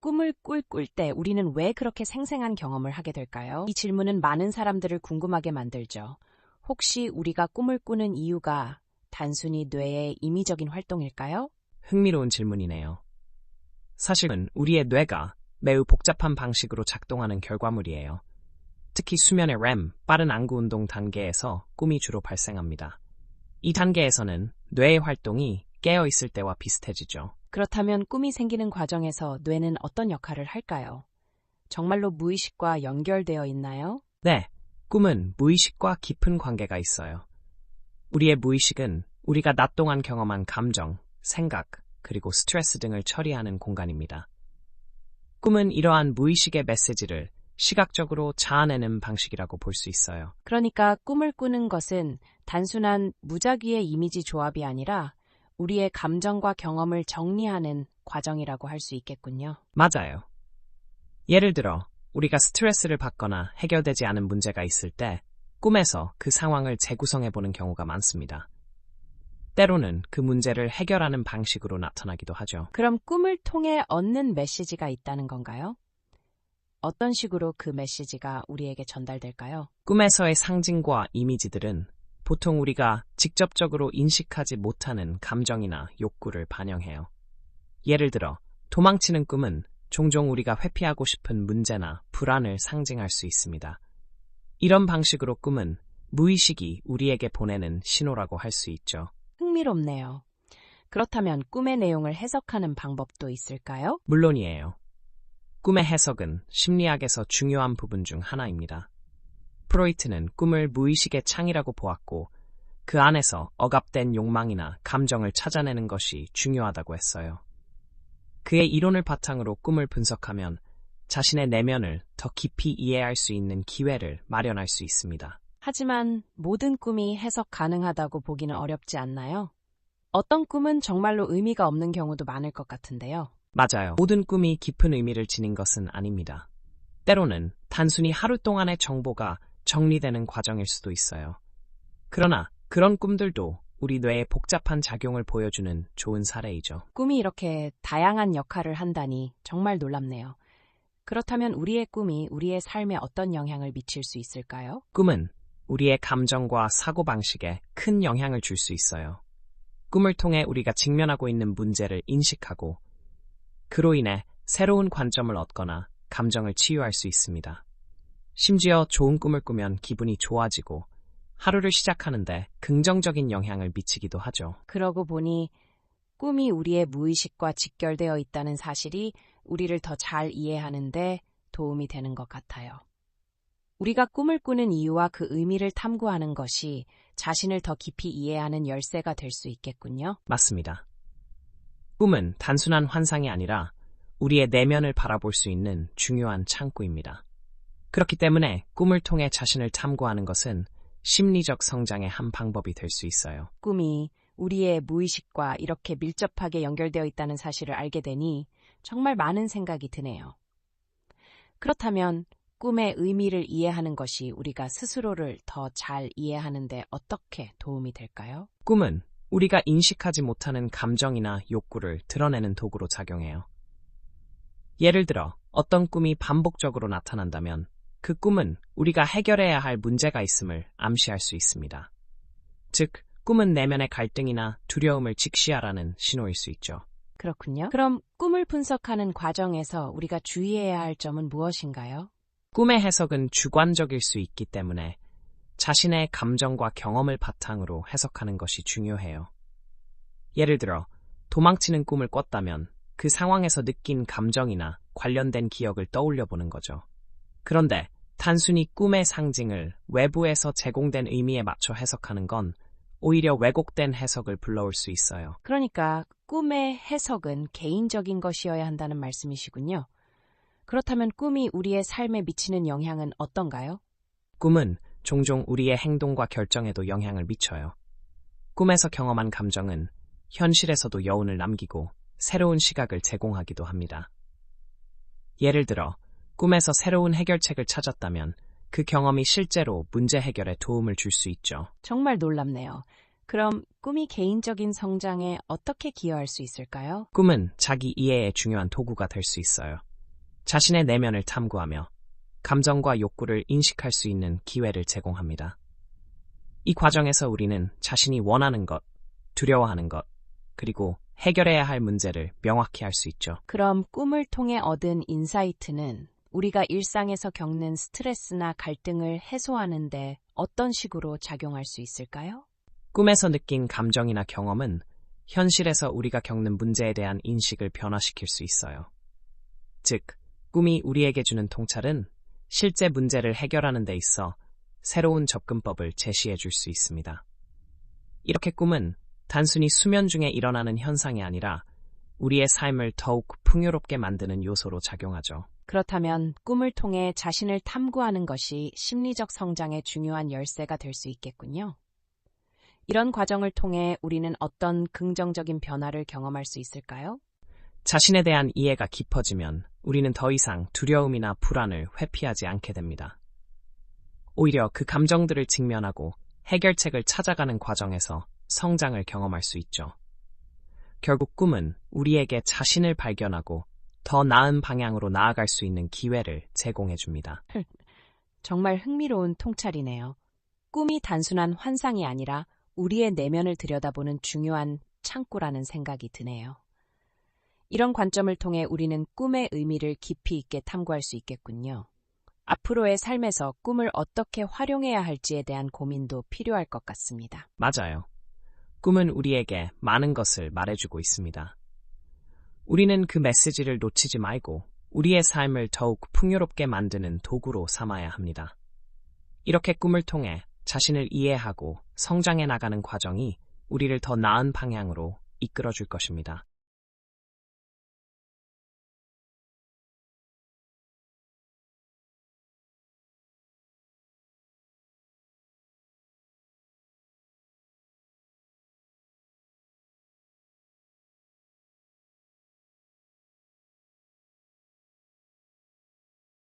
꿈을 꿀 때 우리는 왜 그렇게 생생한 경험을 하게 될까요? 이 질문은 많은 사람들을 궁금하게 만들죠. 혹시 우리가 꿈을 꾸는 이유가 단순히 뇌의 임의적인 활동일까요? 흥미로운 질문이네요. 사실은 우리의 뇌가 매우 복잡한 방식으로 작동하는 결과물이에요. 특히 수면의 REM, 빠른 안구 운동 단계에서 꿈이 주로 발생합니다. 이 단계에서는 뇌의 활동이 깨어 있을 때와 비슷해지죠. 그렇다면 꿈이 생기는 과정에서 뇌는 어떤 역할을 할까요? 정말로 무의식과 연결되어 있나요? 네, 꿈은 무의식과 깊은 관계가 있어요. 우리의 무의식은 우리가 낮 동안 경험한 감정, 생각, 그리고 스트레스 등을 처리하는 공간입니다. 꿈은 이러한 무의식의 메시지를 시각적으로 자아내는 방식이라고 볼 수 있어요. 그러니까 꿈을 꾸는 것은 단순한 무작위의 이미지 조합이 아니라 우리의 감정과 경험을 정리하는 과정이라고 할 수 있겠군요. 맞아요. 예를 들어 우리가 스트레스를 받거나 해결되지 않은 문제가 있을 때 꿈에서 그 상황을 재구성해보는 경우가 많습니다. 때로는 그 문제를 해결하는 방식으로 나타나기도 하죠. 그럼 꿈을 통해 얻는 메시지가 있다는 건가요? 어떤 식으로 그 메시지가 우리에게 전달될까요? 꿈에서의 상징과 이미지들은 보통 우리가 직접적으로 인식하지 못하는 감정이나 욕구를 반영해요. 예를 들어 도망치는 꿈은 종종 우리가 회피하고 싶은 문제나 불안을 상징할 수 있습니다. 이런 방식으로 꿈은 무의식이 우리에게 보내는 신호라고 할 수 있죠. 흥미롭네요. 그렇다면 꿈의 내용을 해석하는 방법도 있을까요? 물론이에요. 꿈의 해석은 심리학에서 중요한 부분 중 하나입니다. 프로이트는 꿈을 무의식의 창이라고 보았고 그 안에서 억압된 욕망이나 감정을 찾아내는 것이 중요하다고 했어요. 그의 이론을 바탕으로 꿈을 분석하면 자신의 내면을 더 깊이 이해할 수 있는 기회를 마련할 수 있습니다. 하지만 모든 꿈이 해석 가능하다고 보기는 어렵지 않나요? 어떤 꿈은 정말로 의미가 없는 경우도 많을 것 같은데요. 맞아요. 모든 꿈이 깊은 의미를 지닌 것은 아닙니다. 때로는 단순히 하루 동안의 정보가 정리되는 과정일 수도 있어요. 그러나 그런 꿈들도 우리 뇌의 복잡한 작용을 보여주는 좋은 사례이죠. 꿈이 이렇게 다양한 역할을 한다니 정말 놀랍네요. 그렇다면 우리의 꿈이 우리의 삶에 어떤 영향을 미칠 수 있을까요? 꿈은 우리의 감정과 사고방식에 큰 영향을 줄 수 있어요. 꿈을 통해 우리가 직면하고 있는 문제를 인식하고 그로 인해 새로운 관점을 얻거나 감정을 치유할 수 있습니다. 심지어 좋은 꿈을 꾸면 기분이 좋아지고 하루를 시작하는데 긍정적인 영향을 미치기도 하죠. 그러고 보니 꿈이 우리의 무의식과 직결되어 있다는 사실이 우리를 더 잘 이해하는 데 도움이 되는 것 같아요. 우리가 꿈을 꾸는 이유와 그 의미를 탐구하는 것이 자신을 더 깊이 이해하는 열쇠가 될 수 있겠군요. 맞습니다. 꿈은 단순한 환상이 아니라 우리의 내면을 바라볼 수 있는 중요한 창구입니다. 그렇기 때문에 꿈을 통해 자신을 탐구하는 것은 심리적 성장의 한 방법이 될 수 있어요. 꿈이 우리의 무의식과 이렇게 밀접하게 연결되어 있다는 사실을 알게 되니 정말 많은 생각이 드네요. 그렇다면 꿈의 의미를 이해하는 것이 우리가 스스로를 더 잘 이해하는 데 어떻게 도움이 될까요? 꿈은 우리가 인식하지 못하는 감정이나 욕구를 드러내는 도구로 작용해요. 예를 들어 어떤 꿈이 반복적으로 나타난다면 그 꿈은 우리가 해결해야 할 문제가 있음을 암시할 수 있습니다. 즉, 꿈은 내면의 갈등이나 두려움을 직시하라는 신호일 수 있죠. 그렇군요. 그럼 꿈을 분석하는 과정에서 우리가 주의해야 할 점은 무엇인가요? 꿈의 해석은 주관적일 수 있기 때문에 자신의 감정과 경험을 바탕으로 해석하는 것이 중요해요. 예를 들어 도망치는 꿈을 꿨다면 그 상황에서 느낀 감정이나 관련된 기억을 떠올려 보는 거죠. 그런데 단순히 꿈의 상징을 외부에서 제공된 의미에 맞춰 해석하는 건 오히려 왜곡된 해석을 불러올 수 있어요. 그러니까 꿈의 해석은 개인적인 것이어야 한다는 말씀이시군요. 그렇다면 꿈이 우리의 삶에 미치는 영향은 어떤가요? 꿈은 종종 우리의 행동과 결정에도 영향을 미쳐요. 꿈에서 경험한 감정은 현실에서도 여운을 남기고 새로운 시각을 제공하기도 합니다. 예를 들어 꿈에서 새로운 해결책을 찾았다면 그 경험이 실제로 문제 해결에 도움을 줄 수 있죠. 정말 놀랍네요. 그럼 꿈이 개인적인 성장에 어떻게 기여할 수 있을까요? 꿈은 자기 이해에 중요한 도구가 될 수 있어요. 자신의 내면을 탐구하며 감정과 욕구를 인식할 수 있는 기회를 제공합니다. 이 과정에서 우리는 자신이 원하는 것, 두려워하는 것, 그리고 해결해야 할 문제를 명확히 할 수 있죠. 그럼 꿈을 통해 얻은 인사이트는 우리가 일상에서 겪는 스트레스나 갈등을 해소하는데 어떤 식으로 작용할 수 있을까요? 꿈에서 느낀 감정이나 경험은 현실에서 우리가 겪는 문제에 대한 인식을 변화시킬 수 있어요. 즉, 꿈이 우리에게 주는 통찰은 실제 문제를 해결하는 데 있어 새로운 접근법을 제시해 줄 수 있습니다. 이렇게 꿈은 단순히 수면 중에 일어나는 현상이 아니라 우리의 삶을 더욱 풍요롭게 만드는 요소로 작용하죠. 그렇다면 꿈을 통해 자신을 탐구하는 것이 심리적 성장의 중요한 열쇠가 될 수 있겠군요. 이런 과정을 통해 우리는 어떤 긍정적인 변화를 경험할 수 있을까요? 자신에 대한 이해가 깊어지면 우리는 더 이상 두려움이나 불안을 회피하지 않게 됩니다. 오히려 그 감정들을 직면하고 해결책을 찾아가는 과정에서 성장을 경험할 수 있죠. 결국 꿈은 우리에게 자신을 발견하고 더 나은 방향으로 나아갈 수 있는 기회를 제공해 줍니다. 정말 흥미로운 통찰이네요. 꿈이 단순한 환상이 아니라 우리의 내면을 들여다보는 중요한 창구라는 생각이 드네요. 이런 관점을 통해 우리는 꿈의 의미를 깊이 있게 탐구할 수 있겠군요. 앞으로의 삶에서 꿈을 어떻게 활용해야 할지에 대한 고민도 필요할 것 같습니다. 맞아요. 꿈은 우리에게 많은 것을 말해주고 있습니다. 우리는 그 메시지를 놓치지 말고 우리의 삶을 더욱 풍요롭게 만드는 도구로 삼아야 합니다. 이렇게 꿈을 통해 자신을 이해하고 성장해 나가는 과정이 우리를 더 나은 방향으로 이끌어줄 것입니다.